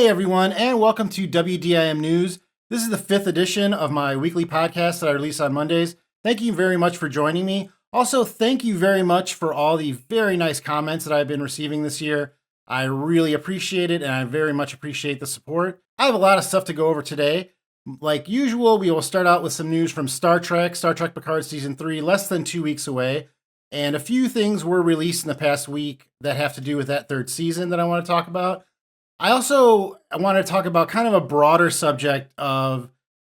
Hey everyone, and welcome to WDIM News. This is the 5th edition of my weekly podcast that I release on Mondays. Thank you very much for joining me. Also, thank you very much for all the very nice comments that I've been receiving this year. I really appreciate it, and I very much appreciate the support. I have a lot of stuff to go over today. Like usual, we will start out with some news from Star Trek Picard Season 3, less than 2 weeks away. And a few things were released in the past week that have to do with that third season that I want to talk about. I want to talk about kind of a broader subject of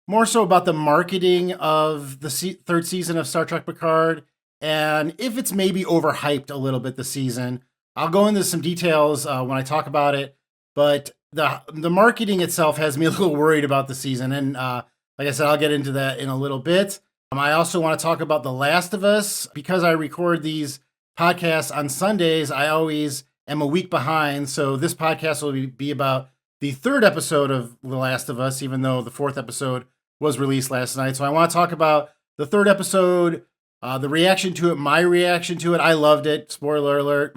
more so about the marketing of the third season of Star Trek Picard and if it's maybe overhyped a little bit this season. I'll go into some details when I talk about it, but the marketing itself has me a little worried about the season. And like I said, I'll get into that in a little bit. I also want to talk about The Last of Us. Because I record these podcasts on Sundays, I always am a week behind. So this podcast will be about the third episode of The Last of Us, even though the fourth episode was released last night. So I want to talk about the third episode, the reaction to it, my reaction to it. I loved it. Spoiler alert.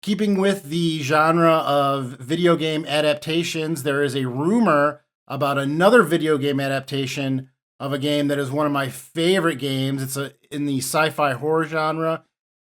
Keeping with the genre of video game adaptations, there is a rumor about another video game adaptation of a game that is one of my favorite games. It's in the sci-fi horror genre,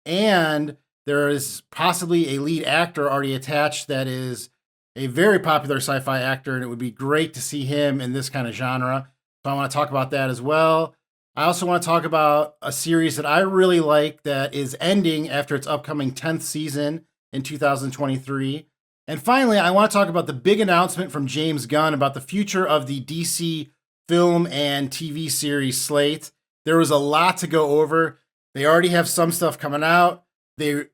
and there is possibly a lead actor already attached that is a very popular sci-fi actor, and it would be great to see him in this kind of genre. So I want to talk about that as well. I also want to talk about a series that I really like that is ending after its upcoming 10th season in 2023. And finally, I want to talk about the big announcement from James Gunn about the future of the DC film and TV series Slate. There was a lot to go over. They already have some stuff coming out. They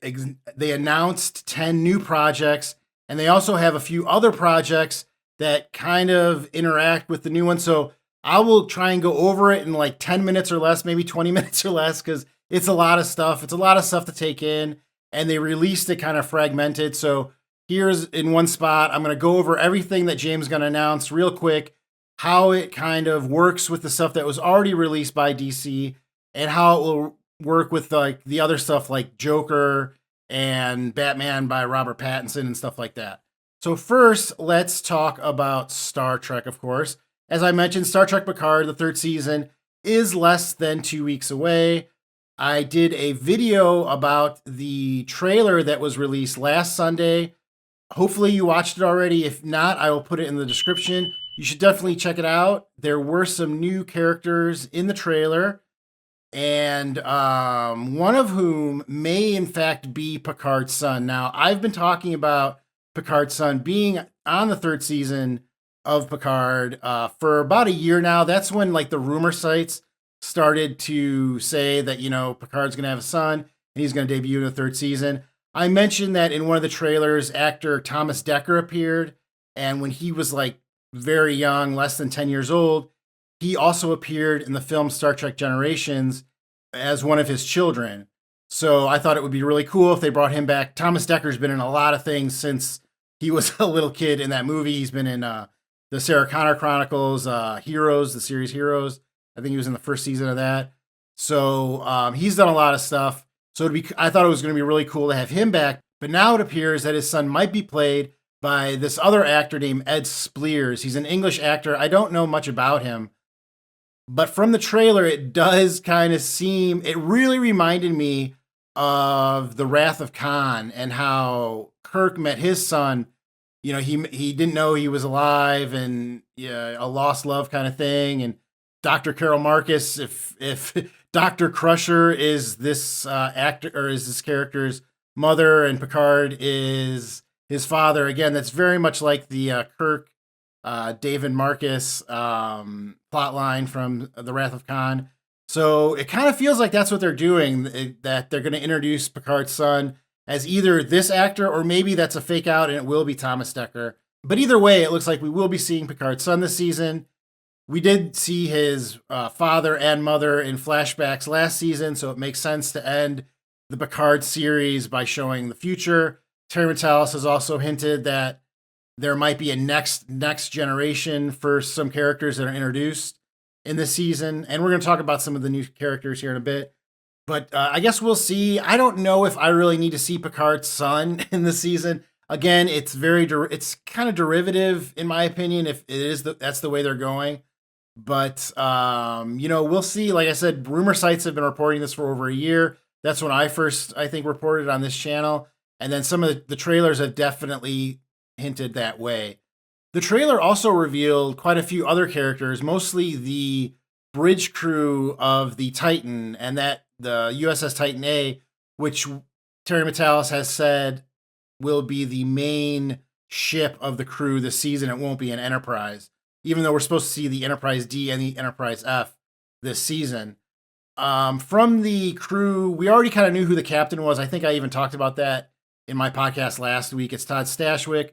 announced 10 new projects, and they also have a few other projects that kind of interact with the new one. So I will try and go over it in like 10 minutes or less, maybe 20 minutes or less, because it's a lot of stuff. It's a lot of stuff to take in, and they released it kind of fragmented. So here's in one spot. I'm going to go over everything that James Gunn announced real quick, how it kind of works with the stuff that was already released by DC, and how it will work with like the other stuff like Joker and Batman by Robert Pattinson and stuff like that. So first, let's talk about Star Trek, of course. As I mentioned, Star Trek Picard, the third season, is less than 2 weeks away. I did a video about the trailer that was released last Sunday. Hopefully you watched it already. If not, I will put it in the description. You should definitely check it out. There were some new characters in the trailer, and one of whom may in fact be Picard's son. Now, I've been talking about Picard's son being on the third season of Picard for about a year now. That's when like the rumor sites started to say that, Picard's going to have a son and he's going to debut in the third season. I mentioned that in one of the trailers, actor Thomas Dekker appeared, and when he was like very young, less than 10 years old, he also appeared in the film Star Trek Generations as one of his children. So I thought it would be really cool if they brought him back. Thomas Decker's been in a lot of things since he was a little kid in that movie. He's been in the Sarah Connor Chronicles, Heroes, the series Heroes. I think he was in the first season of that. So he's done a lot of stuff. So I thought it was going to be really cool to have him back. But now it appears that his son might be played by this other actor named Ed Speleers. He's an English actor. I don't know much about him. But from the trailer, it does kind of seem, it really reminded me of The Wrath of Khan and how Kirk met his son. He didn't know he was alive, and a lost love kind of thing. And Dr. Carol Marcus, if Dr. Crusher is this actor or is this character's mother and Picard is his father, again, that's very much like the Kirk, David Marcus plot line from The Wrath of Khan. So it kind of feels like that's what they're doing, that they're going to introduce Picard's son as either this actor or maybe that's a fake out and it will be Thomas Dekker. But either way, it looks like we will be seeing Picard's son this season. We did see his father and mother in flashbacks last season, so it makes sense to end the Picard series by showing the future. Terry Matalas has also hinted that there might be a next generation for some characters that are introduced in this season. And we're going to talk about some of the new characters here in a bit. But I guess we'll see. I don't know if I really need to see Picard's son in the season. Again, it's kind of derivative in my opinion if it is that's the way they're going. But we'll see. Like I said, rumor sites have been reporting this for over a year. That's when I first, I think, reported on this channel. And then some of the trailers have definitely hinted that way. The trailer also revealed quite a few other characters, mostly the bridge crew of the Titan, and that the USS Titan A, which Terry Matalas has said will be the main ship of the crew this season. It won't be an Enterprise, even though we're supposed to see the Enterprise D and the Enterprise F this season. From the crew, we already kind of knew who the captain was. I think I even talked about that in my podcast last week. It's Todd Stashwick.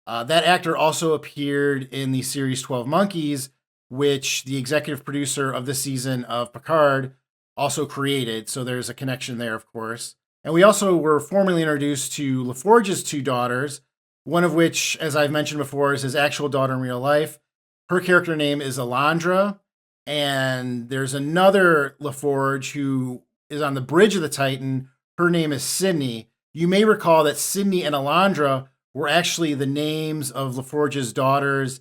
That actor also appeared in the series 12 Monkeys, which the executive producer of this season of Picard also created. So there's a connection there, of course. And we also were formally introduced to LaForge's two daughters, one of which, as I've mentioned before, is his actual daughter in real life. Her character name is Alondra. And there's another LaForge who is on the bridge of the Titan. Her name is Sydney. You may recall that Sydney and Alondra were actually the names of LaForge's daughters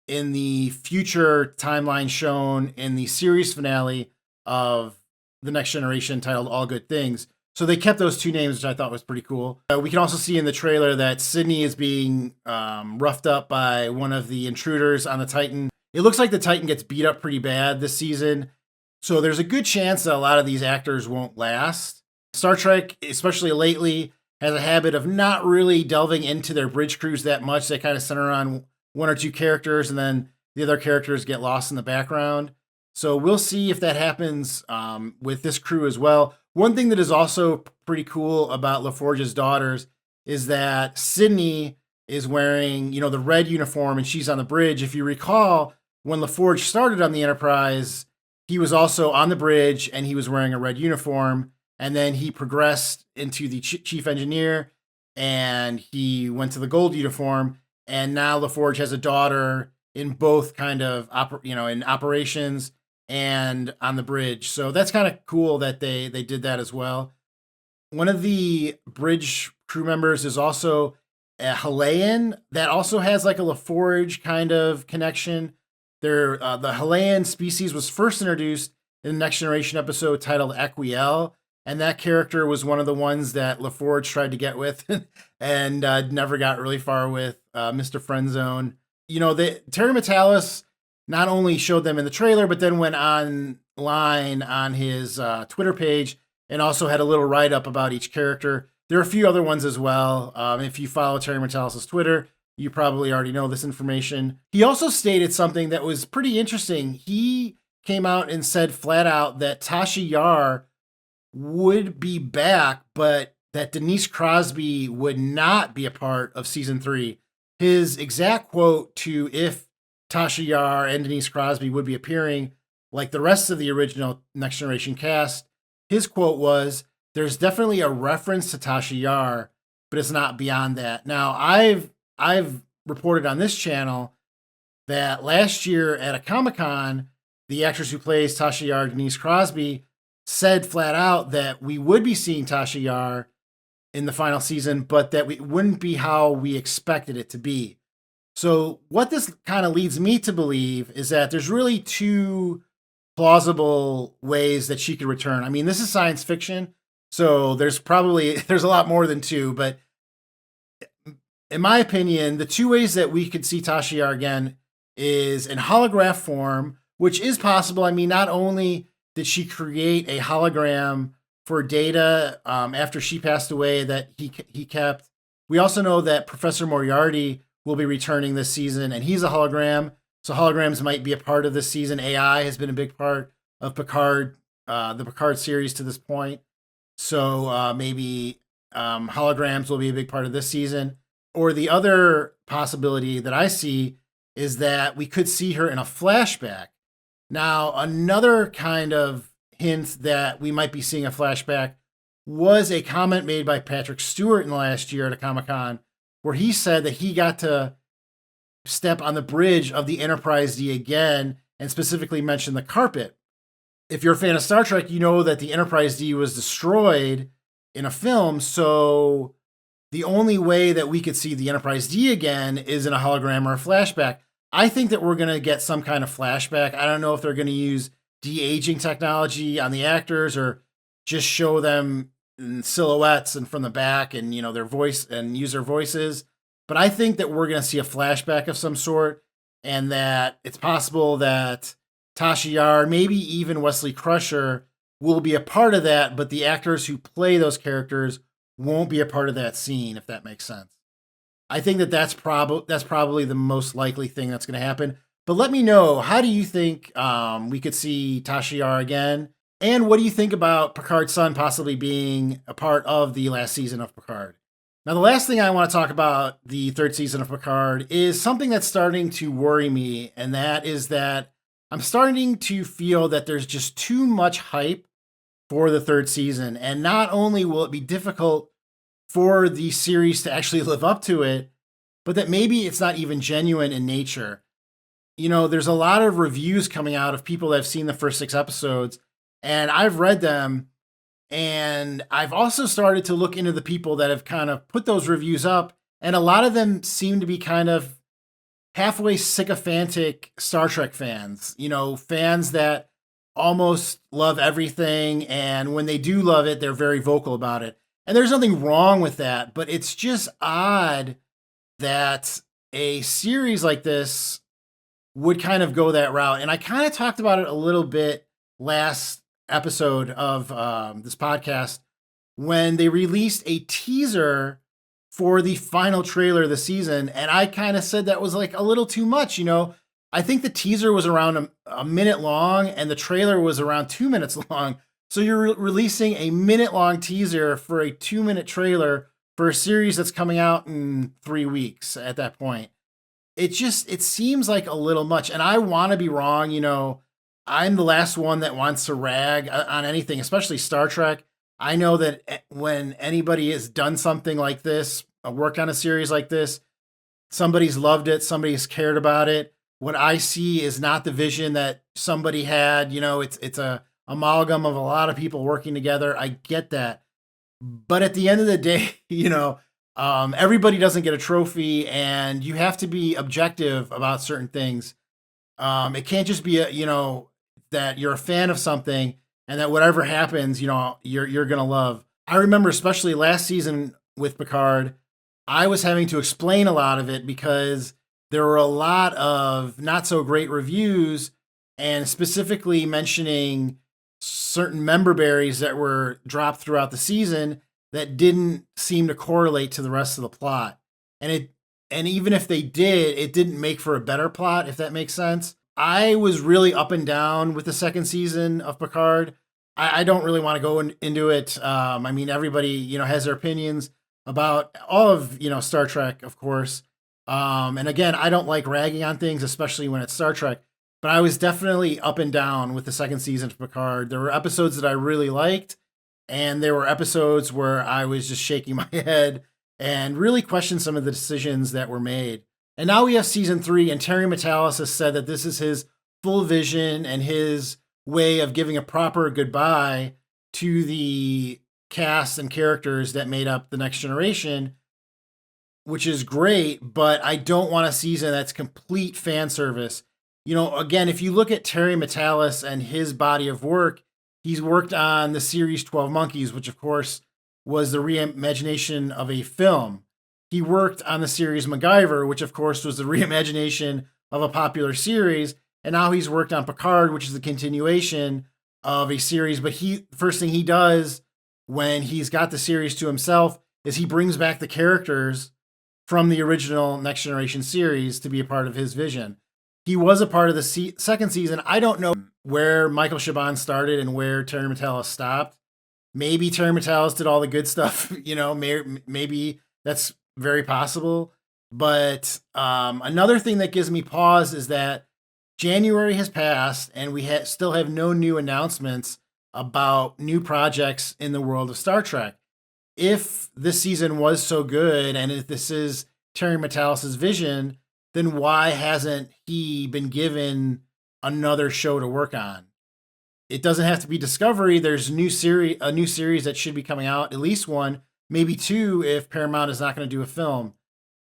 in the future timeline shown in the series finale of The Next Generation titled All Good Things. So they kept those two names, which I thought was pretty cool. We can also see in the trailer that Sydney is being roughed up by one of the intruders on the Titan. It looks like the Titan gets beat up pretty bad this season. So there's a good chance that a lot of these actors won't last. Star Trek, especially lately, has a habit of not really delving into their bridge crews that much. They kind of center on one or two characters, and then the other characters get lost in the background. So we'll see if that happens with this crew as well. One thing that is also pretty cool about LaForge's daughters is that Sydney is wearing, the red uniform, and she's on the bridge. If you recall, when LaForge started on the Enterprise, he was also on the bridge, and he was wearing a red uniform. And then he progressed into the chief engineer, and he went to the gold uniform. And now LaForge has a daughter in both kind of, in operations and on the bridge. So that's kind of cool that they did that as well. One of the bridge crew members is also a Halayan that also has like a LaForge kind of connection. The Halayan species was first introduced in the Next Generation episode titled Aquiel. And that character was one of the ones that LaForge tried to get with and never got really far with, Mr. Friendzone. Terry Matalas not only showed them in the trailer, but then went online on his Twitter page and also had a little write-up about each character. There are a few other ones as well. If you follow Terry Matalas' Twitter, you probably already know this information. He also stated something that was pretty interesting. He came out and said flat out that Tasha Yar would be back, but that Denise Crosby would not be a part of season 3. His exact quote to if Tasha Yar and Denise Crosby would be appearing like the rest of the original Next Generation cast, his quote was, "There's definitely a reference to Tasha Yar, but it's not beyond that." Now, I've reported on this channel that last year at a Comic-Con, the actress who plays Tasha Yar, Denise Crosby, said flat out that we would be seeing Tasha Yar in the final season, but that it wouldn't be how we expected it to be. So what this kind of leads me to believe is that there's really two plausible ways that she could return. I mean, this is science fiction, so there's a lot more than two, but in my opinion, the two ways that we could see Tasha Yar again is in holograph form, which is possible. I mean, not only did she create a hologram for Data after she passed away that he kept, we also know that Professor Moriarty will be returning this season, and he's a hologram. So holograms might be a part of this season. AI has been a big part of Picard, the Picard series to this point. So maybe holograms will be a big part of this season. Or the other possibility that I see is that we could see her in a flashback. Now, another kind of hint that we might be seeing a flashback was a comment made by Patrick Stewart in the last year at a Comic-Con, where he said that he got to step on the bridge of the Enterprise D again and specifically mentioned the carpet. If you're a fan of Star Trek, you know that the Enterprise D was destroyed in a film, so the only way that we could see the Enterprise D again is in a hologram or a flashback. I think that we're going to get some kind of flashback. I don't know if they're going to use de-aging technology on the actors or just show them in silhouettes and from the back and, their voice and use their voices. But I think that we're going to see a flashback of some sort, and that it's possible that Tasha Yar, maybe even Wesley Crusher, will be a part of that, but the actors who play those characters won't be a part of that scene, if that makes sense. I think that that's probably the most likely thing that's going to happen. But let me know, how do you think we could see Tasha Yar again? And what do you think about Picard's son possibly being a part of the last season of Picard? Now, the last thing I want to talk about the third season of Picard is something that's starting to worry me, and that is that I'm starting to feel that there's just too much hype for the third season. And not only will it be difficult for the series to actually live up to it, but that maybe it's not even genuine in nature. There's a lot of reviews coming out of people that have seen the first 6 episodes, and I've read them. And I've also started to look into the people that have kind of put those reviews up, and a lot of them seem to be kind of halfway sycophantic Star Trek fans, fans that almost love everything. And when they do love it, they're very vocal about it. And there's nothing wrong with that, but it's just odd that a series like this would kind of go that route. And I kind of talked about it a little bit last episode of this podcast when they released a teaser for the final trailer of the season, and I kind of said that was like a little too much. I think the teaser was around a minute long and the trailer was around 2 minutes long. So you're releasing a minute-long teaser for a 2-minute trailer for a series that's coming out in 3 weeks at that point. It seems like a little much, and I want to be wrong. I'm the last one that wants to rag on anything, especially Star Trek. I know that when anybody has done something like this, worked on a series like this, somebody's loved it, somebody's cared about it. What I see is not the vision that somebody had. It's a amalgam of a lot of people working together. I get that. But at the end of the day, everybody doesn't get a trophy, and you have to be objective about certain things. It can't just be that you're a fan of something and that whatever happens, you're gonna love. I remember especially last season with Picard, I was having to explain a lot of it because there were a lot of not so great reviews, and specifically mentioning certain member berries that were dropped throughout the season that didn't seem to correlate to the rest of the plot. And even if they did, it didn't make for a better plot, if that makes sense. I was really up and down with the second season of Picard. I don't really want to go into it. Everybody, has their opinions about all of, Star Trek, of course. And again, I don't like ragging on things, especially when it's Star Trek. But I was definitely up and down with the second season of Picard. There were episodes that I really liked, and there were episodes where I was just shaking my head and really questioned some of the decisions that were made. And now we have season 3, and Terry Matalas has said that this is his full vision and his way of giving a proper goodbye to the cast and characters that made up the Next Generation, which is great, but I don't want a season that's complete fan service. Again, if you look at Terry Matalas and his body of work, he's worked on the series 12 Monkeys, which of course was the reimagination of a film. He worked on the series MacGyver, which of course was the reimagination of a popular series. And now he's worked on Picard, which is the continuation of a series. But first thing he does when he's got the series to himself is he brings back the characters from the original Next Generation series to be a part of his vision. He was a part of the second season. I don't know where Michael Chabon started and where Terry Matalas stopped. Maybe Terry Matalas did all the good stuff, maybe that's very possible. But another thing that gives me pause is that January has passed and we still have no new announcements about new projects in the world of Star Trek. If this season was so good and if this is Terry Matalas' vision, then why hasn't he been given another show to work on? It doesn't have to be Discovery. There's a new series that should be coming out, at least one. maybe 2 if Paramount is not going to do a film.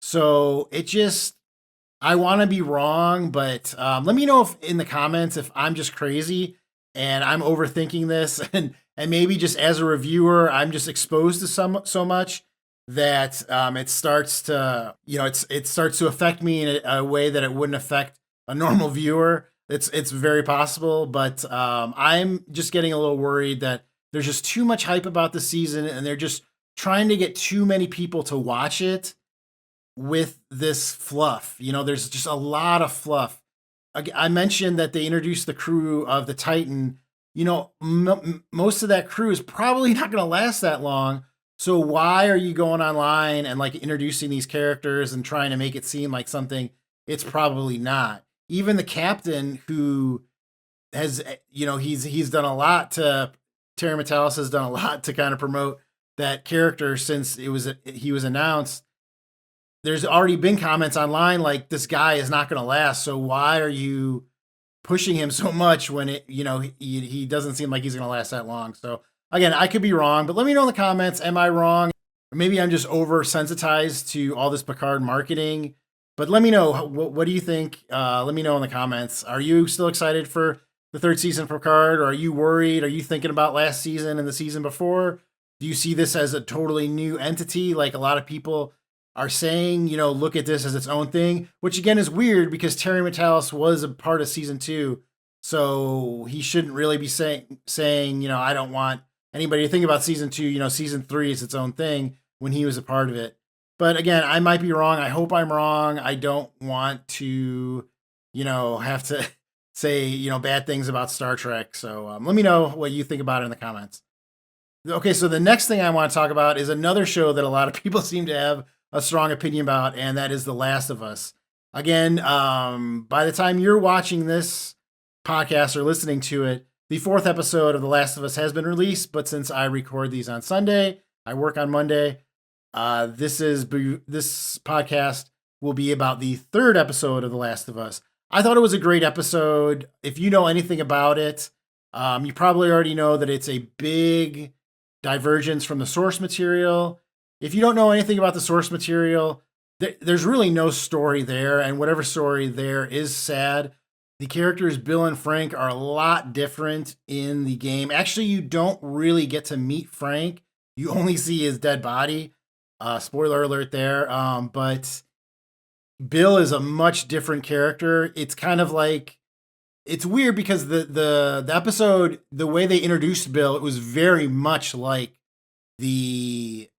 So it just, I want to be wrong, but let me know if in the comments if I'm just crazy and I'm overthinking this, and maybe just as a reviewer I'm just exposed to so much that it starts to it starts to affect me in a way that it wouldn't affect a normal viewer. It's very possible, but I'm just getting a little worried that there's just too much hype about the season, and they're just trying to get too many people to watch it with this fluff. There's just a lot of fluff. I mentioned that they introduced the crew of the Titan. Most of that crew is probably not going to last that long. So why are you going online and like introducing these characters and trying to make it seem like something it's probably not? Even the captain, who has, he's done a lot to, Terry Matalas has done a lot to kind of promote that character since he was announced. There's already been comments online like, this guy is not going to last. So why are you pushing him so much when he doesn't seem like he's going to last that long? So again, I could be wrong, but let me know in the comments. Am I wrong? Or maybe I'm just oversensitized to all this Picard marketing. But let me know. What do you think? Let me know in the comments. Are you still excited for the 3rd season of Picard? Or are you worried? Are you thinking about last season and the season before? Do you see this as a totally new entity like a lot of people are saying? Look at this as its own thing, which again is weird because Terry Matalas was a part of season 2. So he shouldn't really be saying, I don't want anybody to think about season 2. Season 3 is its own thing when he was a part of it. But again, I might be wrong. I hope I'm wrong. I don't want to, have to say, bad things about Star Trek. So let me know what you think about it in the comments. Okay, so the next thing I want to talk about is another show that a lot of people seem to have a strong opinion about, and that is The Last of Us. Again, by the time you're watching this podcast or listening to it, the 4th episode of The Last of Us has been released, but since I record these on Sunday, I work on Monday. This podcast will be about the 3rd episode of The Last of Us. I thought it was a great episode. If you know anything about it, you probably already know that it's a big divergence from the source material. If you don't know anything about the source material, there's really no story there, and whatever story there is sad. The characters Bill and Frank are a lot different in the game. Actually, you don't really get to meet Frank. You only see his dead body. Spoiler alert there. But Bill is a much different character. It's kind of like, it's weird because the episode, the way they introduced Bill, it was very much like the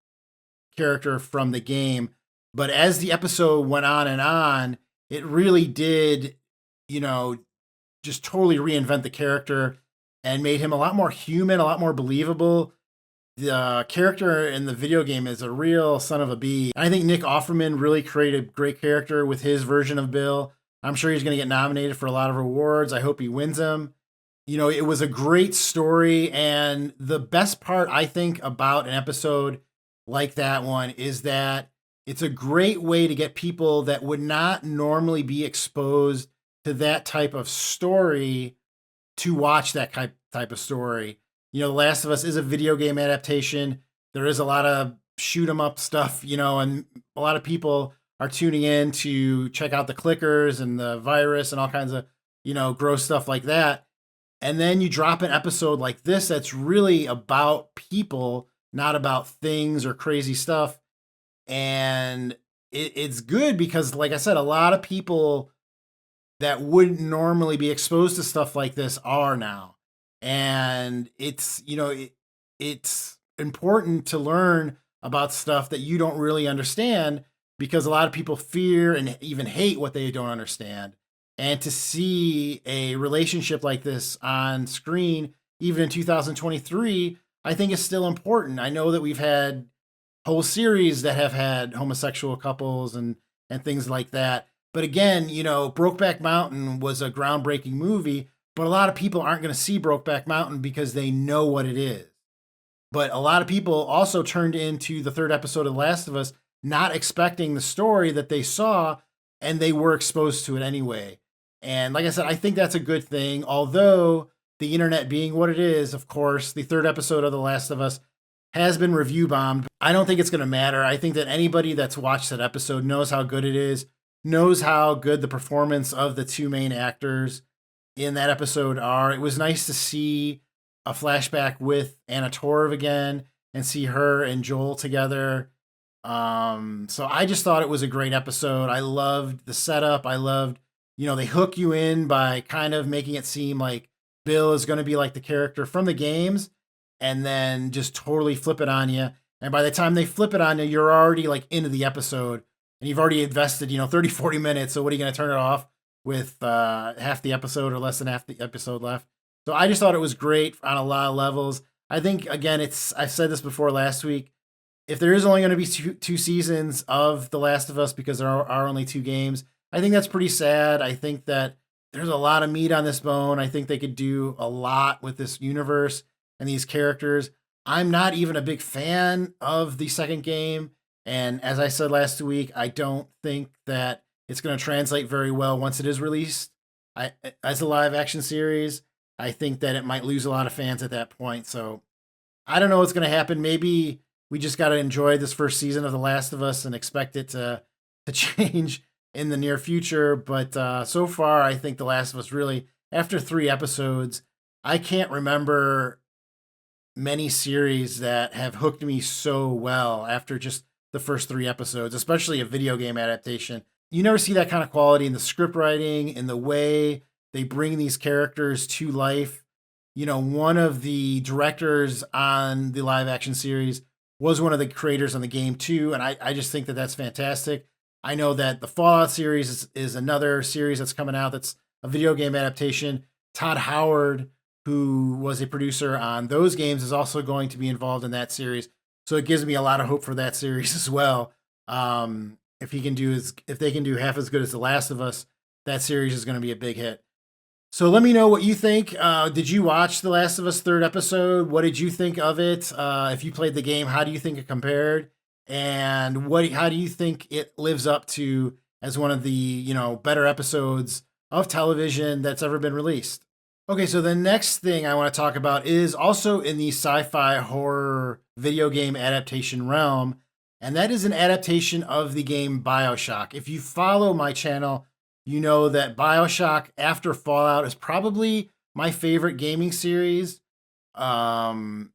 character from the game. But as the episode went on, it really did, just totally reinvent the character and made him a lot more human, a lot more believable. The character in the video game is a real son of a bee. I think Nick Offerman really created a great character with his version of Bill. I'm sure he's going to get nominated for a lot of awards. I hope he wins them. It was a great story. And the best part, I think, about an episode like that one is that it's a great way to get people that would not normally be exposed to that type of story to watch that type of story. The Last of Us is a video game adaptation. There is a lot of shoot 'em up stuff, and a lot of people are tuning in to check out the clickers and the virus and all kinds of, gross stuff like that. And then you drop an episode like this that's really about people, not about things or crazy stuff. And it's good because, like I said, a lot of people that wouldn't normally be exposed to stuff like this are now. And it's, it's important to learn about stuff that you don't really understand, because a lot of people fear and even hate what they don't understand. And to see a relationship like this on screen, even in 2023, I think is still important. I know that we've had whole series that have had homosexual couples and things like that. But again, Brokeback Mountain was a groundbreaking movie, but a lot of people aren't going to see Brokeback Mountain because they know what it is. But a lot of people also turned into the 3rd episode of The Last of Us not expecting the story that they saw, and they were exposed to it anyway. And like I said, I think that's a good thing. Although the internet being what it is, of course, the 3rd episode of The Last of Us has been review bombed. I don't think it's going to matter. I think that anybody that's watched that episode knows how good it is, knows how good the performance of the two main actors in that episode are. It was nice to see a flashback with Anna Torv again and see her and Joel together. So I just thought it was a great episode. I loved the setup. I loved, they hook you in by kind of making it seem like Bill is going to be like the character from the games and then just totally flip it on you. And by the time they flip it on you, you're already like into the episode and you've already invested, 30, 40 minutes. So what are you going to turn it off with half the episode or less than half the episode left? So I just thought it was great on a lot of levels. I think, again, I said this before last week. If there is only going to be two seasons of The Last of Us because there are only two games, I think that's pretty sad. I think that there's a lot of meat on this bone. I think they could do a lot with this universe and these characters. I'm not even a big fan of the second game. And as I said last week, I don't think that it's going to translate very well once it is released as a live action series. I think that it might lose a lot of fans at that point. So I don't know what's going to happen. Maybe we just got to enjoy this first season of The Last of Us and expect it to change in the near future. But so far, I think The Last of Us really, after 3 episodes, I can't remember many series that have hooked me so well after just the first 3 episodes, especially a video game adaptation. You never see that kind of quality in the script writing, in the way they bring these characters to life. One of the directors on the live action series was one of the creators on the game too, and I just think that that's fantastic. I know that the Fallout series is another series that's coming out that's a video game adaptation. Todd Howard, who was a producer on those games, is also going to be involved in that series. So it gives me a lot of hope for that series as well. If they can do half as good as The Last of Us, that series is going to be a big hit. So let me know what you think. Did you watch The Last of Us 3rd episode? What did you think of it? If you played the game, how do you think it compared? And how do you think it lives up to as one of the, better episodes of television that's ever been released? Okay, so the next thing I want to talk about is also in the sci-fi horror video game adaptation realm, and that is an adaptation of the game Bioshock. If you follow my channel, you know that Bioshock after Fallout is probably my favorite gaming series. And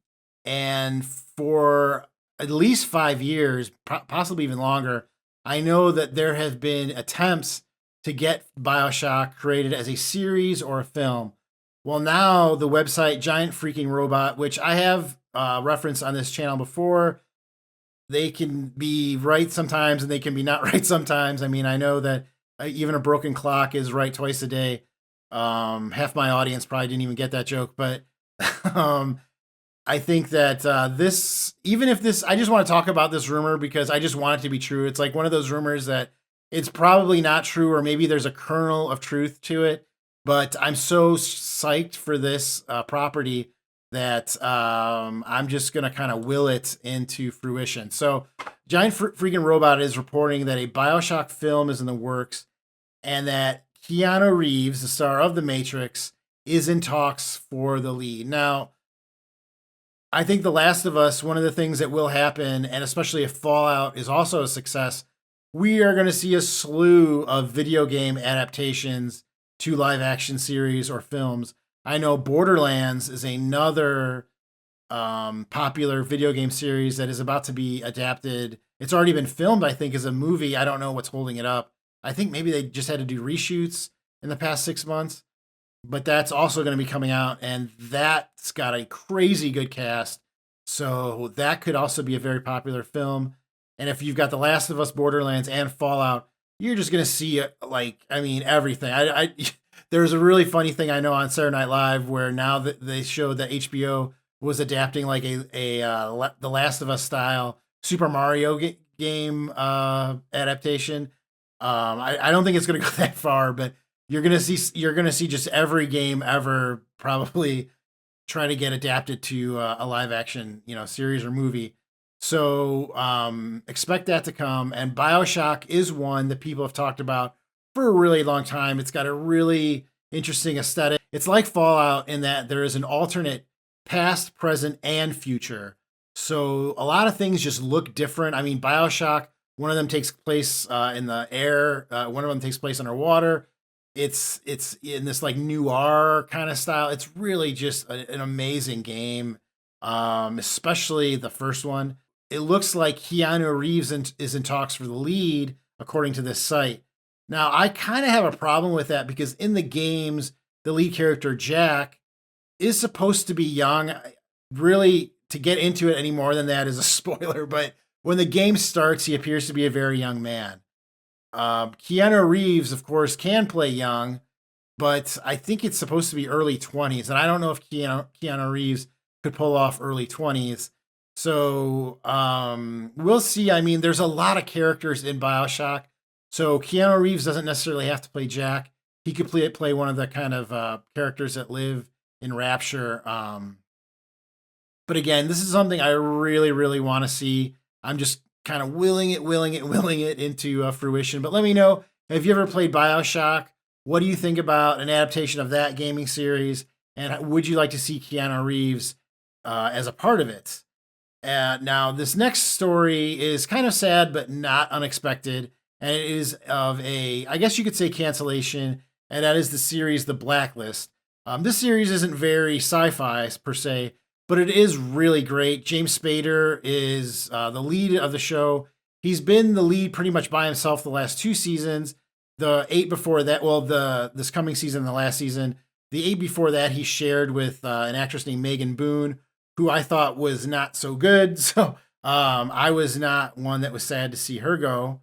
for at least 5 years, possibly even longer, I know that there have been attempts to get Bioshock created as a series or a film. Well, now the website Giant Freaking Robot, which I have referenced on this channel before, they can be right sometimes and they can be not right sometimes. I mean, I know that even a broken clock is right twice a day. Half my audience probably didn't even get that joke, but I think that I just want to talk about this rumor because I just want it to be true. It's like one of those rumors that it's probably not true, or maybe there's a kernel of truth to it, but I'm so psyched for this property that I'm just going to kind of will it into fruition. So Giant Freaking Robot is reporting that a Bioshock film is in the works and that Keanu Reeves, the star of The Matrix, is in talks for the lead. Now, I think The Last of Us, one of the things that will happen, and especially if Fallout is also a success, we are going to see a slew of video game adaptations to live action series or films. I know Borderlands is another popular video game series that is about to be adapted. It's already been filmed, I think, as a movie. I don't know what's holding it up. I think maybe they just had to do reshoots in the past 6 months, but that's also going to be coming out, and that's got a crazy good cast. So that could also be a very popular film. And if you've got The Last of Us, Borderlands, and Fallout, you're just going to see everything. There's a really funny thing I know on Saturday Night Live where now that they showed that HBO was adapting like a The Last of Us style Super Mario game adaptation. I don't think it's going to go that far, but you're going to see just every game ever probably try to get adapted to a live action, series or movie. So expect that to come. And Bioshock is one that people have talked about for a really long time. It's got a really interesting aesthetic. It's like Fallout in that there is an alternate past, present, and future. So a lot of things just look different. I mean, Bioshock, one of them takes place in the air, one of them takes place underwater. It's in this like noir kind of style. It's really just an amazing game, especially the first one. It looks like Keanu Reeves is in talks for the lead, according to this site. Now, I kind of have a problem with that because in the games, the lead character Jack is supposed to be young. Really, to get into it any more than that is a spoiler, but when the game starts, he appears to be a very young man. Keanu Reeves, of course, can play young, but I think it's supposed to be early 20s, and I don't know if Keanu Reeves could pull off early 20s. So we'll see. I mean, there's a lot of characters in Bioshock, so Keanu Reeves doesn't necessarily have to play Jack. He could play one of the kind of characters that live in Rapture. But again, this is something I really, really want to see. I'm just kind of willing it into fruition. But let me know, have you ever played Bioshock? What do you think about an adaptation of that gaming series? And would you like to see Keanu Reeves as a part of it? Now, this next story is kind of sad, but not unexpected. And it is of I guess you could say, cancellation. And that is the series, The Blacklist. This series isn't very sci-fi per se, but it is really great. James Spader is the lead of the show. He's been the lead pretty much by himself the last 2 seasons. The 8 before that, well, this coming season, the last season, the 8 before that, he shared with an actress named Megan Boone, who I thought was not so good. So I was not one that was sad to see her go.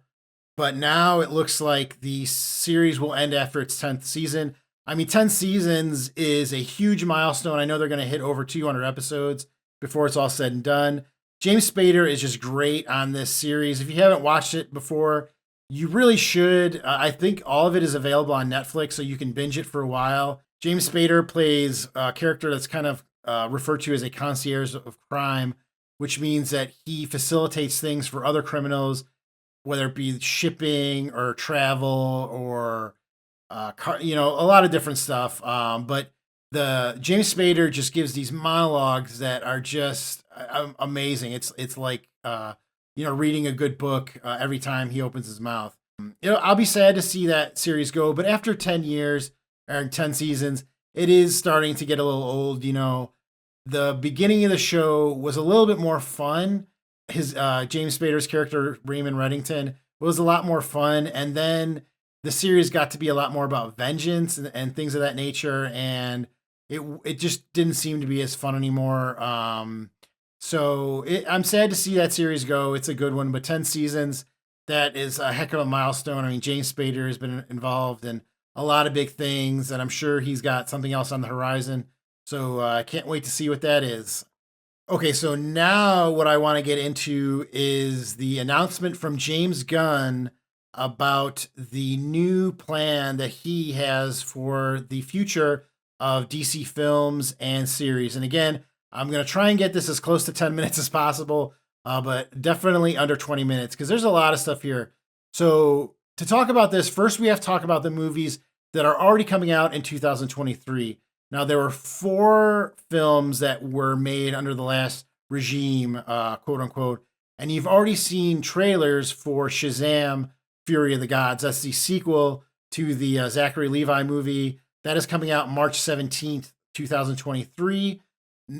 But now it looks like the series will end after its 10th season. I mean, 10 seasons is a huge milestone. I know they're going to hit over 200 episodes before it's all said and done. James Spader is just great on this series. If you haven't watched it before, you really should. I think all of it is available on Netflix, so you can binge it for a while. James Spader plays a character that's kind of referred to as a concierge of crime, which means that he facilitates things for other criminals, whether it be shipping or travel or a lot of different stuff. But the James Spader just gives these monologues that are just amazing. It's like reading a good book every time he opens his mouth. I'll be sad to see that series go, but after 10 years or 10 seasons, it is starting to get a little old. The beginning of the show was a little bit more fun. His James Spader's character Raymond Reddington was a lot more fun, and then the series got to be a lot more about vengeance and things of that nature, and it just didn't seem to be as fun anymore. So I'm sad to see that series go. It's a good one, but 10 seasons, that is a heck of a milestone. I mean, James Spader has been involved in a lot of big things, and I'm sure he's got something else on the horizon. So I can't wait to see what that is. Okay, so now what I want to get into is the announcement from James Gunn about the new plan that he has for the future of DC films and series. And again, I'm going to try and get this as close to 10 minutes as possible, but definitely under 20 minutes because there's a lot of stuff here. So to talk about this, first we have to talk about the movies that are already coming out in 2023. Now, there were 4 films that were made under the last regime, quote unquote, and you've already seen trailers for Shazam! Fury of the Gods. That's the sequel to the Zachary Levi movie. That is coming out March 17th, 2023.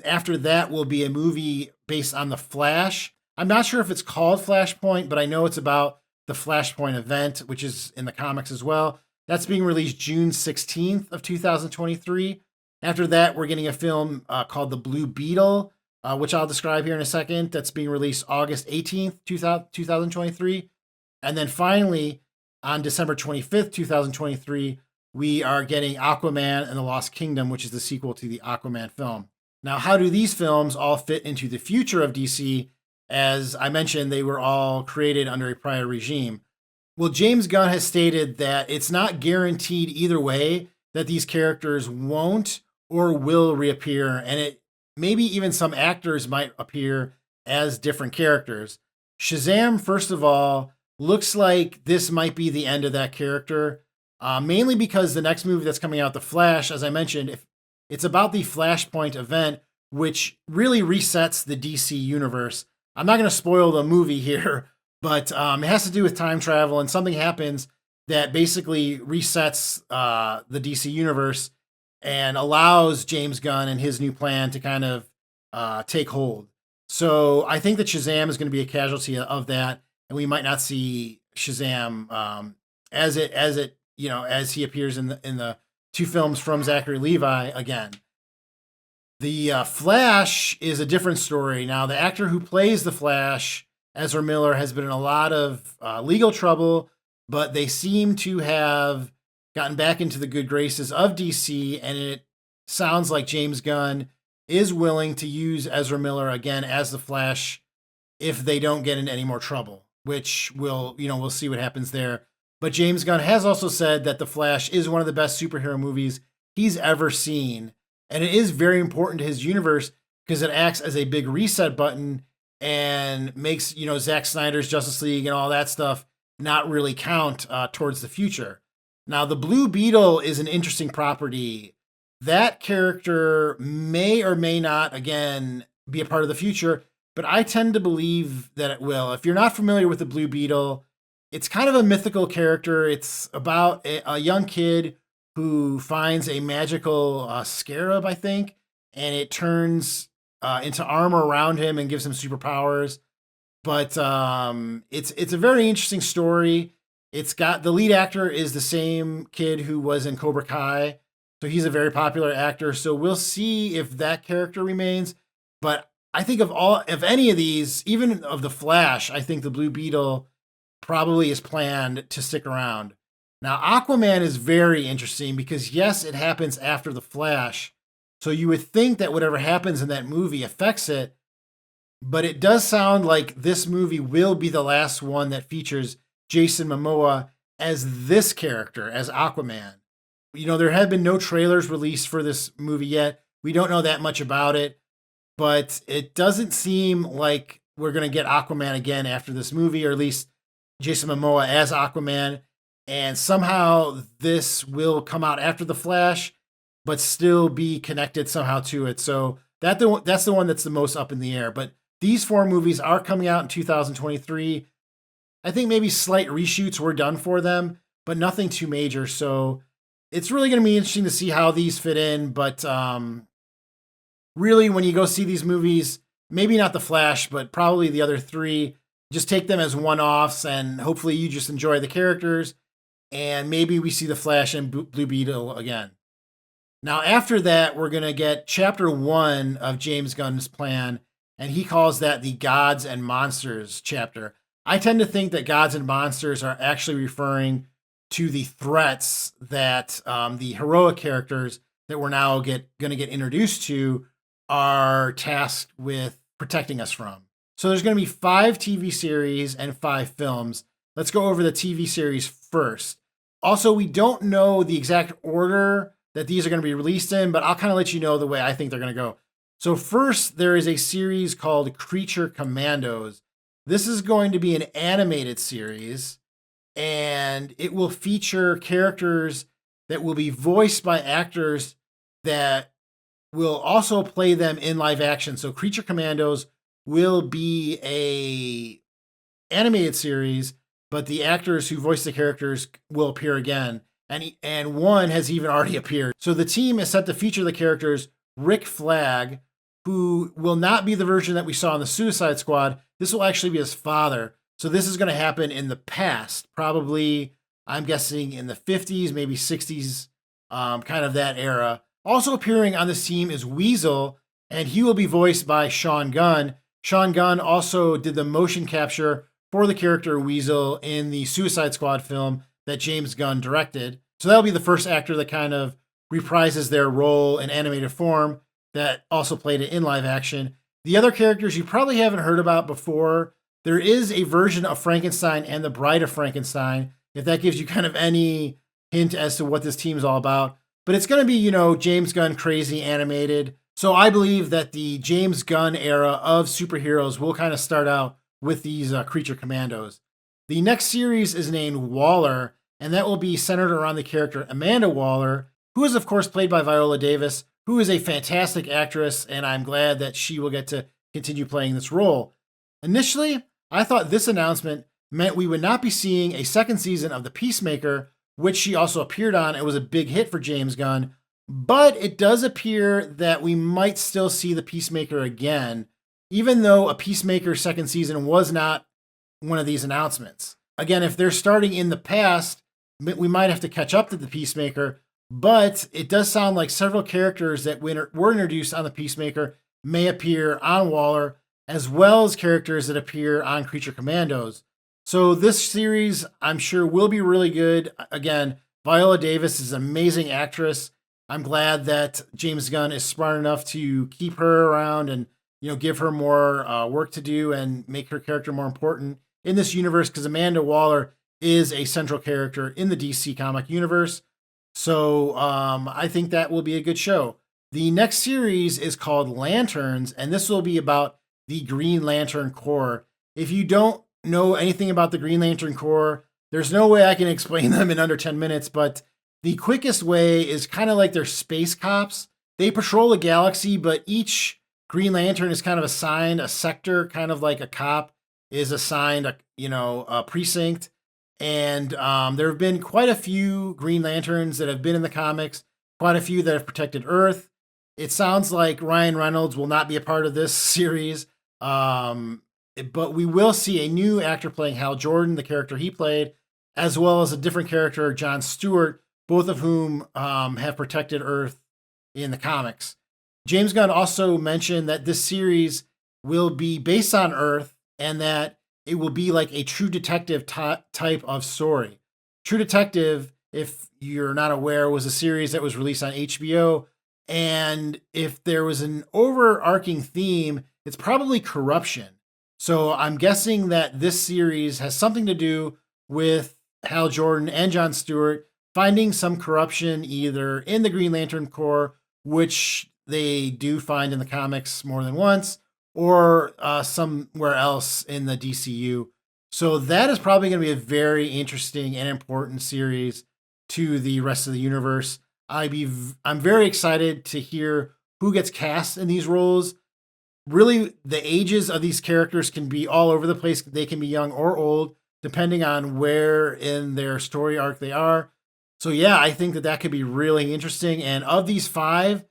After that will be a movie based on The Flash. I'm not sure if it's called Flashpoint, but I know it's about the Flashpoint event, which is in the comics as well. That's being released June 16th of 2023. After that, we're getting a film called The Blue Beetle, which I'll describe here in a second. That's being released August 18th, 2023. And then finally, on December 25th, 2023, we are getting Aquaman and the Lost Kingdom, which is the sequel to the Aquaman film. Now, how do these films all fit into the future of DC? As I mentioned, they were all created under a prior regime. Well, James Gunn has stated that it's not guaranteed either way that these characters won't or will reappear, and maybe even some actors might appear as different characters. Shazam, first of all, looks like this might be the end of that character, mainly because the next movie that's coming out, The Flash, as I mentioned, if it's about the Flashpoint event, which really resets the DC universe. I'm not going to spoil the movie here, but it has to do with time travel, and something happens that basically resets the DC universe and allows James Gunn and his new plan to kind of take hold. So I think that Shazam is going to be a casualty of that, and we might not see Shazam as he appears in the two films from Zachary Levi again. The Flash is a different story. Now, the actor who plays the Flash, Ezra Miller, has been in a lot of legal trouble, but they seem to have gotten back into the good graces of DC, and it sounds like James Gunn is willing to use Ezra Miller again as the Flash if they don't get into any more trouble, which we'll see what happens there. But James Gunn has also said that The Flash is one of the best superhero movies he's ever seen. And it is very important to his universe because it acts as a big reset button and makes, Zack Snyder's Justice League and all that stuff not really count towards the future. Now, the Blue Beetle is an interesting property. That character may or may not, again, be a part of the future, but I tend to believe that it will. If you're not familiar with the Blue Beetle, it's kind of a mythical character. It's about a young kid who finds a magical scarab, I think, and it turns into armor around him and gives him superpowers. But it's a very interesting story. It's got the lead actor is the same kid who was in Cobra Kai, so he's a very popular actor. So we'll see if that character remains. But I think of any of these, even of the Flash, I think the Blue Beetle probably is planned to stick around. Now, Aquaman is very interesting because, yes, it happens after The Flash. So you would think that whatever happens in that movie affects it. But it does sound like this movie will be the last one that features Jason Momoa as this character, as Aquaman. There have been no trailers released for this movie yet. We don't know that much about it. But it doesn't seem like we're going to get Aquaman again after this movie, or at least Jason Momoa as Aquaman. And somehow this will come out after The Flash, but still be connected somehow to it. So that's the one that's the most up in the air. But these four movies are coming out in 2023. I think maybe slight reshoots were done for them, but nothing too major. So it's really going to be interesting to see how these fit in. But really, when you go see these movies, maybe not The Flash, but probably the other three, just take them as one-offs, and hopefully you just enjoy the characters. And maybe we see The Flash and Blue Beetle again. Now, after that, we're going to get chapter 1 of James Gunn's plan, and he calls that the Gods and Monsters chapter. I tend to think that Gods and Monsters are actually referring to the threats that the heroic characters that we're now going to get introduced to are tasked with protecting us from. So there's going to be 5 TV series and 5 films. Let's go over the TV series first. Also, we don't know the exact order that these are going to be released in, but I'll kind of let you know the way I think they're going to go. So first, there is a series called Creature Commandos. This is going to be an animated series, and it will feature characters that will be voiced by actors that will also play them in live action. So Creature Commandos will be a animated series, but the actors who voice the characters will appear again. And one has even already appeared. So the team is set to feature the characters Rick Flag, who will not be the version that we saw in the Suicide Squad. This will actually be his father. So this is going to happen in the past, probably, I'm guessing, in the 50s, maybe 60s, kind of that era. Also appearing on this team is Weasel, and he will be voiced by Sean Gunn. Sean Gunn also did the motion capture for the character Weasel in the Suicide Squad film that James Gunn directed. So that'll be the first actor that kind of reprises their role in animated form that also played it in live action. The other characters you probably haven't heard about before. There is a version of Frankenstein and the Bride of Frankenstein, if that gives you kind of any hint as to what this team is all about. But it's going to be, James Gunn crazy animated. So I believe that the James Gunn era of superheroes will kind of start out with these Creature Commandos. The next series is named Waller, and that will be centered around the character Amanda Waller, who is, of course, played by Viola Davis, who is a fantastic actress, and I'm glad that she will get to continue playing this role. Initially, I thought this announcement meant we would not be seeing a second season of The Peacemaker, which she also appeared on. It was a big hit for James Gunn, but it does appear that we might still see The Peacemaker again, even though a Peacemaker second season was not one of these announcements. Again, if they're starting in the past, we might have to catch up to The Peacemaker, but it does sound like several characters that were introduced on The Peacemaker may appear on Waller, as well as characters that appear on Creature Commandos. So this series, I'm sure, will be really good. Again, Viola Davis is an amazing actress. I'm glad that James Gunn is smart enough to keep her around and give her more work to do and make her character more important in this universe, because Amanda Waller is a central character in the DC comic universe. So I think that will be a good show. The next series is called Lanterns, and this will be about the Green Lantern Corps. If you don't know anything about the Green Lantern Corps, there's no way I can explain them in under 10 minutes, but the quickest way is kind of like they're space cops. They patrol the galaxy, but each Green Lantern is kind of assigned a sector, kind of like a cop is assigned a precinct. And there have been quite a few Green Lanterns that have been in the comics, quite a few that have protected Earth. It sounds like Ryan Reynolds will not be a part of this series, but we will see a new actor playing Hal Jordan, the character he played, as well as a different character, John Stewart, both of whom have protected Earth in the comics. James Gunn also mentioned that this series will be based on Earth and that it will be like a True Detective type of story. True Detective, if you're not aware, was a series that was released on HBO. And if there was an overarching theme, it's probably corruption. So I'm guessing that this series has something to do with Hal Jordan and John Stewart finding some corruption either in the Green Lantern Corps, which they do find in the comics more than once, or somewhere else in the DCU. So that is probably going to be a very interesting and important series to the rest of the universe. I'm very excited to hear who gets cast in these roles. Really, the ages of these characters can be all over the place. They can be young or old, depending on where in their story arc they are. So yeah, I think that could be really interesting. And of these 5,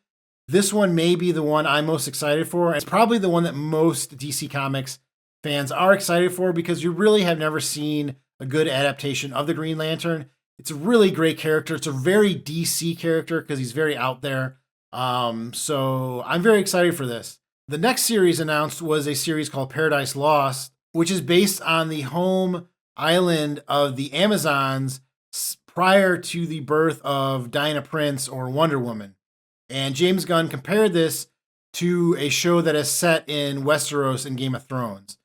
this one may be the one I'm most excited for. It's probably the one that most DC Comics fans are excited for, because you really have never seen a good adaptation of the Green Lantern. It's a really great character. It's a very DC character because he's very out there. So I'm very excited for this. The next series announced was a series called Paradise Lost, which is based on the home island of the Amazons prior to the birth of Diana Prince or Wonder Woman. And James Gunn compared this to a show that is set in Westeros in Game of Thrones.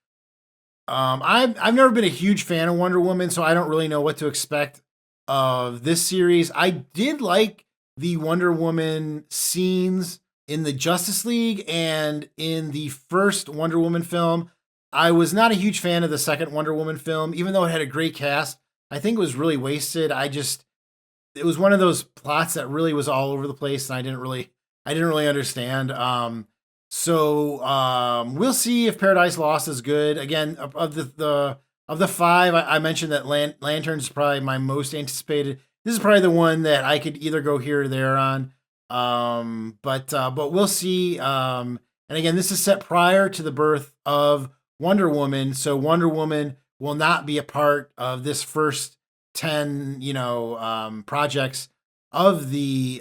I've never been a huge fan of Wonder Woman, so I don't really know what to expect of this series. I did like the Wonder Woman scenes in the Justice League and in the first Wonder Woman film. I was not a huge fan of the second Wonder Woman film, even though it had a great cast. I think it was really wasted. It was one of those plots that really was all over the place, and I didn't really understand. So we'll see if Paradise Lost is good. Again, of the 5, I mentioned that Lanterns is probably my most anticipated. This is probably the one that I could either go here or there on. But we'll see. And again, this is set prior to the birth of Wonder Woman, so Wonder Woman will not be a part of this first 10, projects of the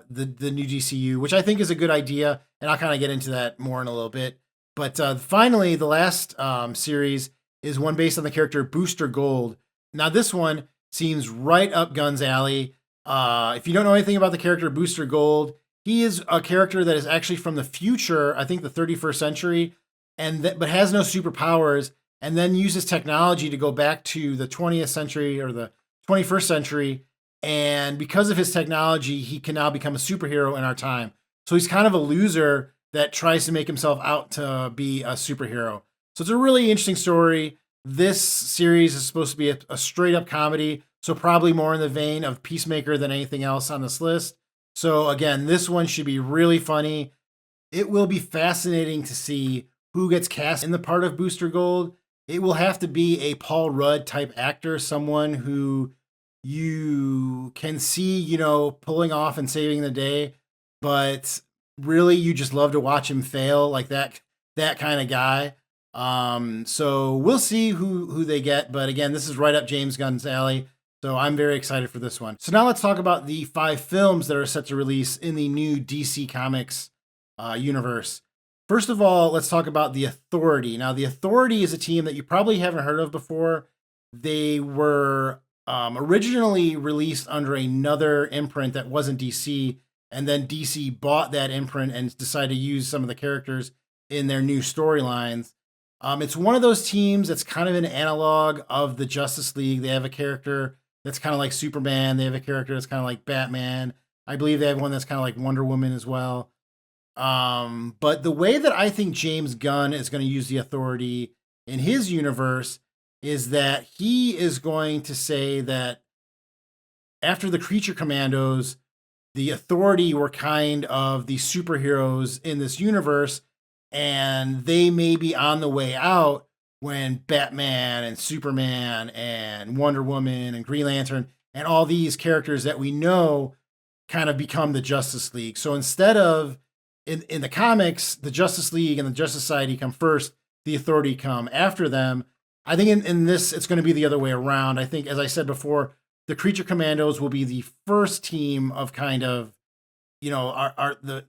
new DCU, which I think is a good idea, and I'll kind of get into that more in a little bit. But finally, the last series is one based on the character Booster Gold. Now, this one seems right up Gunn's alley. If you don't know anything about the character Booster Gold, he is a character that is actually from the future, I think the 31st century, but has no superpowers, and then uses technology to go back to the 20th century or the 21st century. And because of his technology, he can now become a superhero in our time. So he's kind of a loser that tries to make himself out to be a superhero. So it's a really interesting story. This series is supposed to be a straight up comedy, so probably more in the vein of Peacemaker than anything else on this list. So again, this one should be really funny. It will be fascinating to see who gets cast in the part of Booster Gold. It will have to be a Paul Rudd type actor, someone who you can see, pulling off and saving the day, but really you just love to watch him fail, like that kind of guy. So we'll see who they get, but again, this is right up James Gunn's alley. So I'm very excited for this one. So now let's talk about the 5 films that are set to release in the new DC Comics universe. First of all, let's talk about The Authority. Now, The Authority is a team that you probably haven't heard of before. They were originally released under another imprint that wasn't DC, and then DC bought that imprint and decided to use some of the characters in their new storylines. It's one of those teams that's kind of an analog of the Justice League. They have a character that's kind of like Superman. They have a character that's kind of like Batman. I believe they have one that's kind of like Wonder Woman as well. But the way that I think James Gunn is going to use the Authority in his universe is that he is going to say that after the Creature Commandos, the Authority were kind of the superheroes in this universe, and they may be on the way out when Batman and Superman and Wonder Woman and Green Lantern and all these characters that we know kind of become the Justice League. So instead of in the comics, the Justice League and the Justice Society come first, the Authority come after them. I think in this, it's going to be the other way around. I think, as I said before, the Creature Commandos will be the first team of kind of, will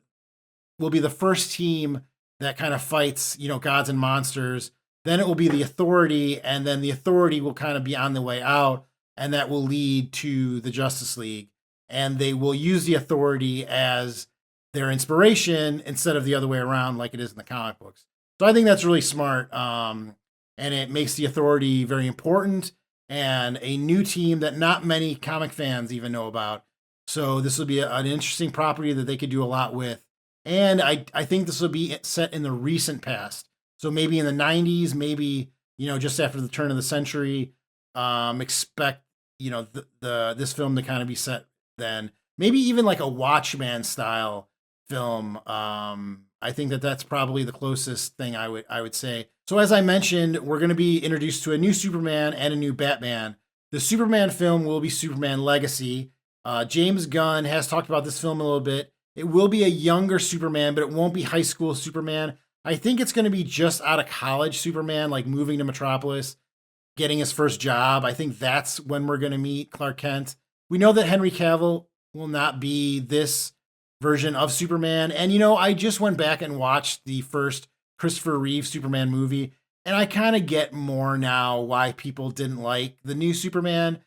be the first team that kind of fights, gods and monsters. Then it will be the Authority, and then the Authority will kind of be on the way out, and that will lead to the Justice League. And they will use the Authority as their inspiration instead of the other way around like it is in the comic books. So I think that's really smart. And it makes the Authority very important and a new team that not many comic fans even know about. So this will be an interesting property that they could do a lot with. And I think this will be set in the recent past. So maybe in the 90s, maybe, just after the turn of the century, expect, this film to kind of be set then. Maybe even like a Watchmen style film. I think that's probably the closest thing I would say. So as I mentioned, we're going to be introduced to a new Superman and a new Batman. The Superman film will be Superman Legacy. James Gunn has talked about this film a little bit. It will be a younger Superman, but it won't be high school Superman. I think it's going to be just out of college Superman, like moving to Metropolis, getting his first job. I think that's when we're going to meet Clark Kent. We know that Henry Cavill will not be this version of Superman. And, I just went back and watched the first Christopher Reeve Superman movie, and I kind of get more now why people didn't like the new Superman,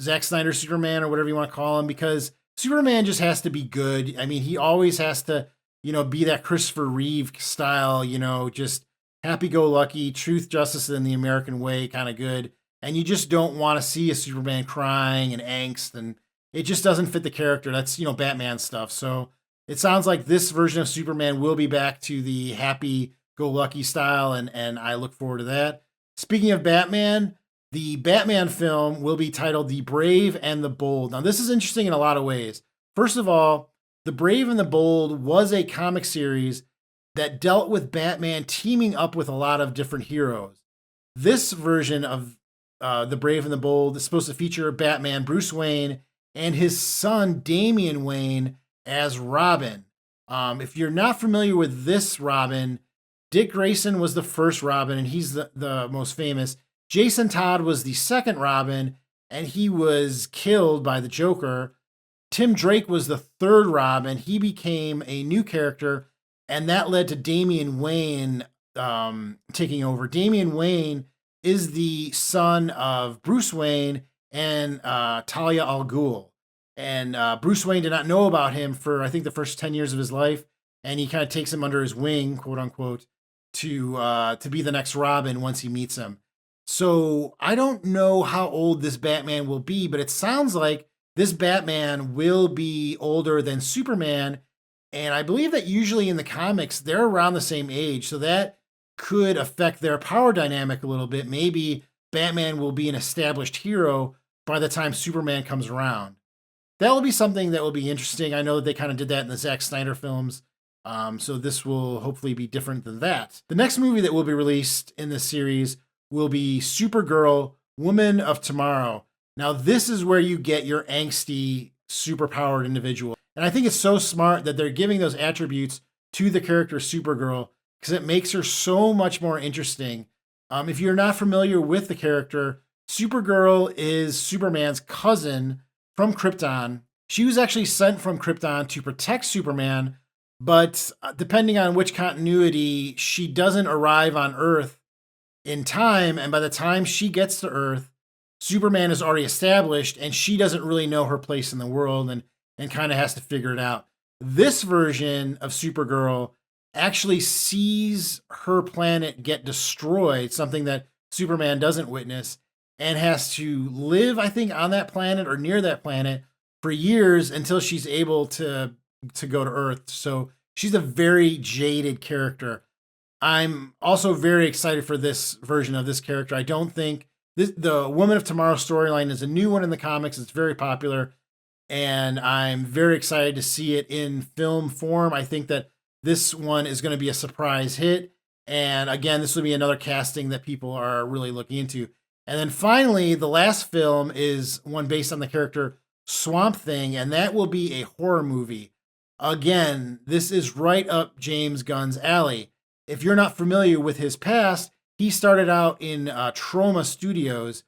Zack Snyder Superman, or whatever you want to call him, because Superman just has to be good. I mean, he always has to, be that Christopher Reeve style, just happy-go-lucky, truth, justice, in the American way kind of good. And you just don't want to see a Superman crying and angst, and it just doesn't fit the character. That's, Batman stuff. So it sounds like this version of Superman will be back to the happy-go-lucky style, and I look forward to that. Speaking of Batman, the Batman film will be titled The Brave and the Bold. Now, this is interesting in a lot of ways. First of all, The Brave and the Bold was a comic series that dealt with Batman teaming up with a lot of different heroes. This version of The Brave and the Bold is supposed to feature Batman, Bruce Wayne, and his son, Damian Wayne, as Robin. If you're not familiar with this Robin, Dick Grayson was the first Robin, and he's the most famous. Jason Todd was the second Robin, and he was killed by the Joker. Tim Drake was the third Robin. He became a new character, and that led to Damian Wayne taking over. Damian Wayne is the son of Bruce Wayne and Talia al Ghul. And Bruce Wayne did not know about him for, I think, the first 10 years of his life, and he kind of takes him under his wing, quote unquote, to be the next Robin once he meets him. So I don't know how old this Batman will be, but it sounds like this Batman will be older than Superman. And I believe that usually in the comics, they're around the same age. So that could affect their power dynamic a little bit. Maybe Batman will be an established hero by the time Superman comes around. that will be something that will be interesting. I know that they kind of did that in the Zack Snyder films. So this will hopefully be different than that. The next movie that will be released in this series will be Supergirl, Woman of Tomorrow. Now, this is where you get your angsty, superpowered individual. And I think it's so smart that they're giving those attributes to the character Supergirl because it makes her so much more interesting. If you're not familiar with the character, Supergirl is Superman's cousin from Krypton. She was actually sent from Krypton to protect Superman, but depending on which continuity, she doesn't arrive on Earth in time. And by the time she gets to Earth, Superman is already established and she doesn't really know her place in the world and kind of has to figure it out. This version of Supergirl actually sees her planet get destroyed, something that Superman doesn't witness, and has to live, I think, on that planet or near that planet for years until she's able to go to Earth. So she's a very jaded character. I'm also very excited for this version of this character. I don't think the Woman of Tomorrow storyline is a new one in the comics. It's very popular, and I'm very excited to see it in film form. I think that this one is going to be a surprise hit. And again, this will be another casting that people are really looking into. And then finally, the last film is one based on the character Swamp Thing, and that will be a horror movie. Again, this is right up James Gunn's alley. If you're not familiar with his past, he started out in Troma Studios,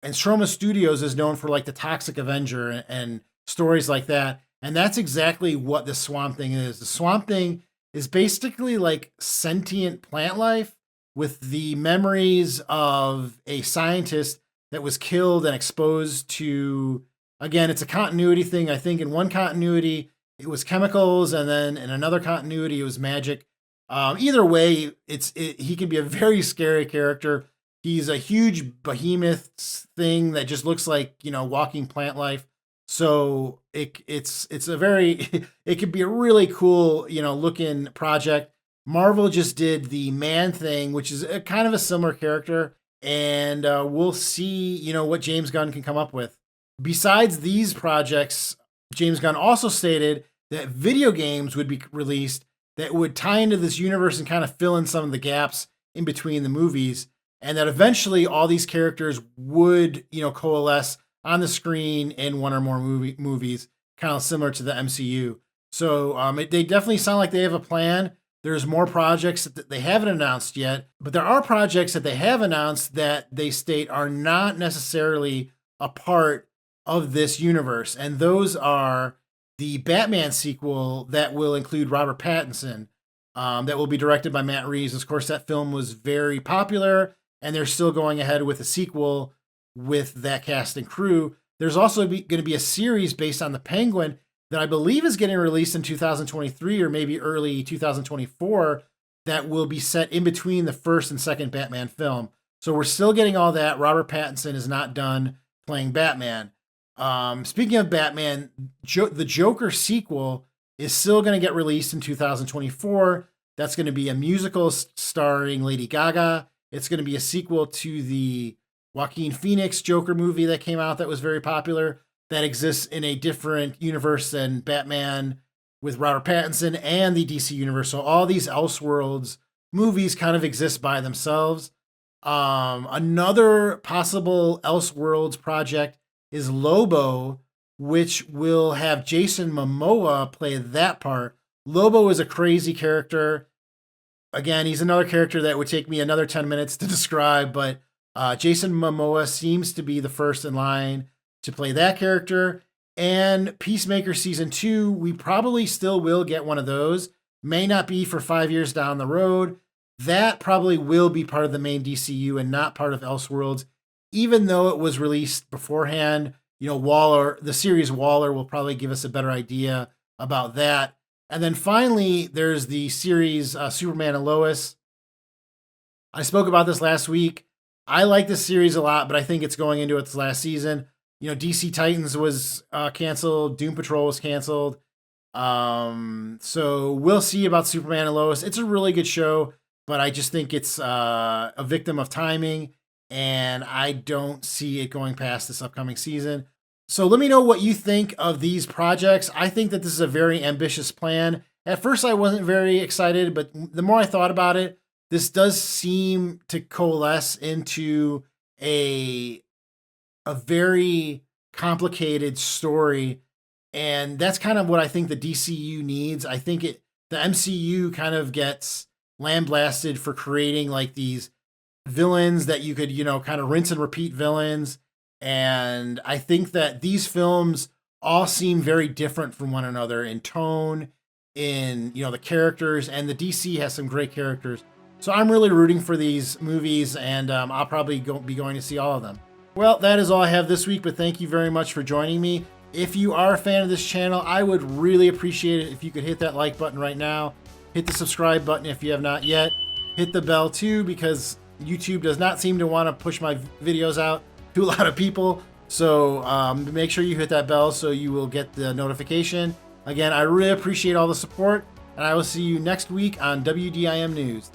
and Troma Studios is known for like the Toxic Avenger and stories like that. And that's exactly what the Swamp Thing is. The Swamp Thing is basically like sentient plant life with the memories of a scientist that was killed and exposed to, again, it's a continuity thing. I think in one continuity, it was chemicals, and then in another continuity, it was magic. Either way, he can be a very scary character. He's a huge behemoth thing that just looks like, walking plant life. So it's a very it could be a really cool looking project. Marvel just did the Man Thing, which is a kind of a similar character, and we'll see what James Gunn can come up with. Besides these projects, James Gunn also stated that video games would be released that would tie into this universe and kind of fill in some of the gaps in between the movies, and that eventually all these characters would coalesce on the screen in one or more movies, kind of similar to the MCU. So they definitely sound like they have a plan. There's more projects that they haven't announced yet, but there are projects that they have announced that they state are not necessarily a part of this universe. And those are the Batman sequel that will include Robert Pattinson, that will be directed by Matt Reeves. Of course, that film was very popular, and they're still going ahead with a sequel with that cast and crew. There's also going to be a series based on the Penguin that I believe is getting released in 2023 or maybe early 2024 that will be set in between the first and second Batman film. So we're still getting all that. Robert Pattinson is not done playing Batman. Speaking of Batman, the Joker sequel is still going to get released in 2024. That's going to be a musical starring Lady Gaga. It's going to be a sequel to the Joaquin Phoenix Joker movie that came out that was very popular, that exists in a different universe than Batman with Robert Pattinson and the DC universe. So all these Elseworlds movies kind of exist by themselves. Another possible Elseworlds project is Lobo, which will have Jason Momoa play that part. Lobo is a crazy character. Again, he's another character that would take me another 10 minutes to describe, but Jason Momoa seems to be the first in line to play that character. And Peacemaker Season 2, we probably still will get one of those. May not be for 5 years down the road. That probably will be part of the main DCU and not part of Elseworlds, even though it was released beforehand. Waller, the series Waller, will probably give us a better idea about that. And then finally, there's the series Superman and Lois. I spoke about this last week. I like this series a lot, but I think it's going into its last season. DC Titans was canceled. Doom Patrol was canceled. So we'll see about Superman and Lois. It's a really good show, but I just think it's a victim of timing, and I don't see it going past this upcoming season. So let me know what you think of these projects. I think that this is a very ambitious plan. At first, I wasn't very excited, but the more I thought about it, this does seem to coalesce into a very complicated story, and that's kind of what I think the DCU needs. I think the MCU kind of gets lambasted for creating like these villains that you could, kind of rinse and repeat villains. And I think that these films all seem very different from one another in tone, in, the characters, and the DC has some great characters. So I'm really rooting for these movies, and I'll probably be going to see all of them. Well, that is all I have this week, but thank you very much for joining me. If you are a fan of this channel, I would really appreciate it if you could hit that like button right now. Hit the subscribe button if you have not yet. Hit the bell too, because YouTube does not seem to want to push my videos out to a lot of people. So make sure you hit that bell so you will get the notification. Again, I really appreciate all the support, and I will see you next week on WDIM News.